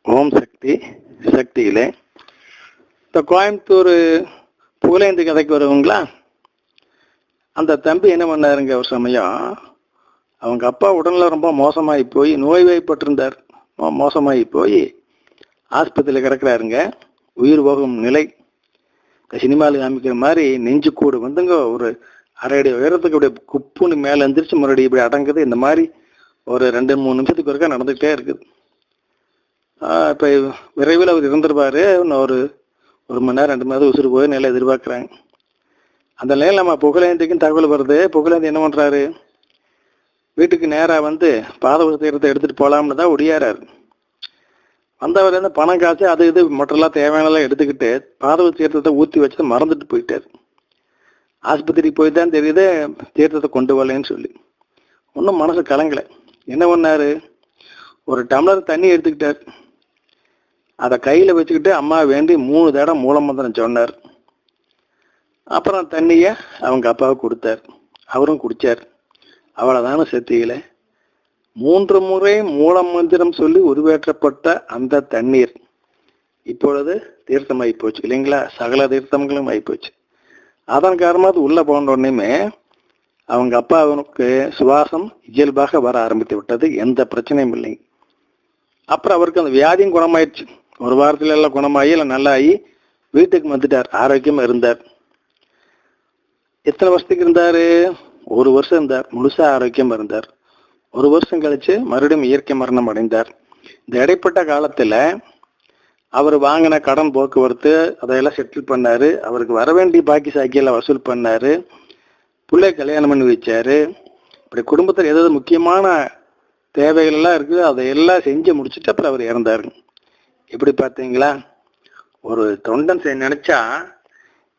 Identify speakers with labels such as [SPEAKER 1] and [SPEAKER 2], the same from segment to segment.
[SPEAKER 1] ஓம் சக்தி சக்தியிலே இந்த கோயம்புத்தூர் புகழேந்தி கதைக்கு வருவங்களா? அந்த தம்பி என்ன பண்ணாருங்க, ஒரு சமயம் அவங்க அப்பா உடல்ல ரொம்ப மோசமாகி போய் நோய்வாய்ப்பட்டிருந்தார். மோசமாகி போய் ஆஸ்பத்திரியில் கிடக்கிறாருங்க. உயிர் போகும் நிலை. சினிமாவில் காமிக்கிற மாதிரி நெஞ்சு கூடு வந்துங்க ஒரு அரை அடி உயரத்துக்கு அப்படியே குப்புன்னு மேலே எந்திரிச்சு மறுபடியும் இப்படி அடங்குது. இந்த மாதிரி ஒரு 2-3 நிமிஷத்துக்கு ஒருக்கா நடந்துகிட்டே இருக்குது. இப்போ விரைவில் அவர் இருந்துருப்பாரு. இன்னும் ஒரு மணி நேரம் 2 மணி நேரம் உசுறு போய் நிலை எதிர்பார்க்குறாங்க. அந்த நிலையில் நம்ம புகழேந்திக்கும் தகவல் வருது. புகழேந்தி என்ன பண்ணுறாரு, வீட்டுக்கு நேராக வந்து பாத தீரத்தை எடுத்துகிட்டு போகலாம்னு தான் ஒடியாராரு. வந்தவர் வந்து பணம் காசு அது இது மற்றெல்லாம் தேவையானலாம் எடுத்துக்கிட்டு பாத தீர்த்தத்தை ஊற்றி வச்சு மறந்துட்டு போயிட்டார். ஆஸ்பத்திரிக்கு போய் தான் தெரியுது தீர்த்தத்தை கொண்டு வரலன்னு சொல்லி. ஒன்றும் மனசு கலங்கலை. என்ன பண்ணாரு, ஒரு டம்ளர் தண்ணி எடுத்துக்கிட்டார். அதை கையில் வச்சுக்கிட்டு அம்மா வேண்டி 3 தடவை மூலமந்திரம் சொன்னார். அப்புறம் தண்ணியை அவங்க அப்பாவுக்கு கொடுத்தார். அவரும் குடித்தார். அவ்வளோதான சக்தியில 3 முறை மூலமந்திரம் சொல்லி உருவேற்றப்பட்ட அந்த தண்ணீர் இப்பொழுது தீர்த்தமாகி போச்சு இல்லைங்களா? சகல தீர்த்தங்களும் ஆகிப்போச்சு. அதன் காரணமாக உள்ள போன உடனேயுமே அவங்க அப்பா அவனுக்கு சுவாசம் இயல்பாக வர ஆரம்பித்து விட்டது. எந்த பிரச்சனையும் இல்லைங்க. அப்புறம் அவருக்கு அந்த வியாதியும் குணமாயிடுச்சு. ஒரு வாரத்துல எல்லாம் குணமாகி எல்லாம் நல்லாகி வீட்டுக்கு வந்துட்டார். ஆரோக்கியமா இருந்தார். எத்தனை வருஷத்துக்கு இருந்தாரு? 1 வருஷம் இருந்தார். முழுசா ஆரோக்கியமா இருந்தார். 1 வருஷம் கழிச்சு மறுபடியும் இயற்கை மரணம் அடைந்தார். இந்த இடைப்பட்ட காலத்துல அவர் வாங்கின கடன் போக்குவரத்து அதையெல்லாம் செட்டில் பண்ணாரு. அவருக்கு வர வேண்டிய பாக்கி சாக்கியெல்லாம் வசூல் பண்ணாரு. பிள்ளை கல்யாணம் பண்ணி வச்சாரு. இப்படி குடும்பத்தில் ஏதாவது முக்கியமான தேவைகள் எல்லாம் இருக்குது, அதையெல்லாம் செஞ்சு முடிச்சுட்டு அப்புறம் அவர் இறந்தாரு. எப்படி பார்த்தீங்களா? ஒரு தொண்டன் நினைச்சா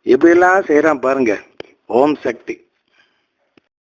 [SPEAKER 1] எப்படியெல்லாம் செய்யறான் பாருங்க. ஓம் சக்தி.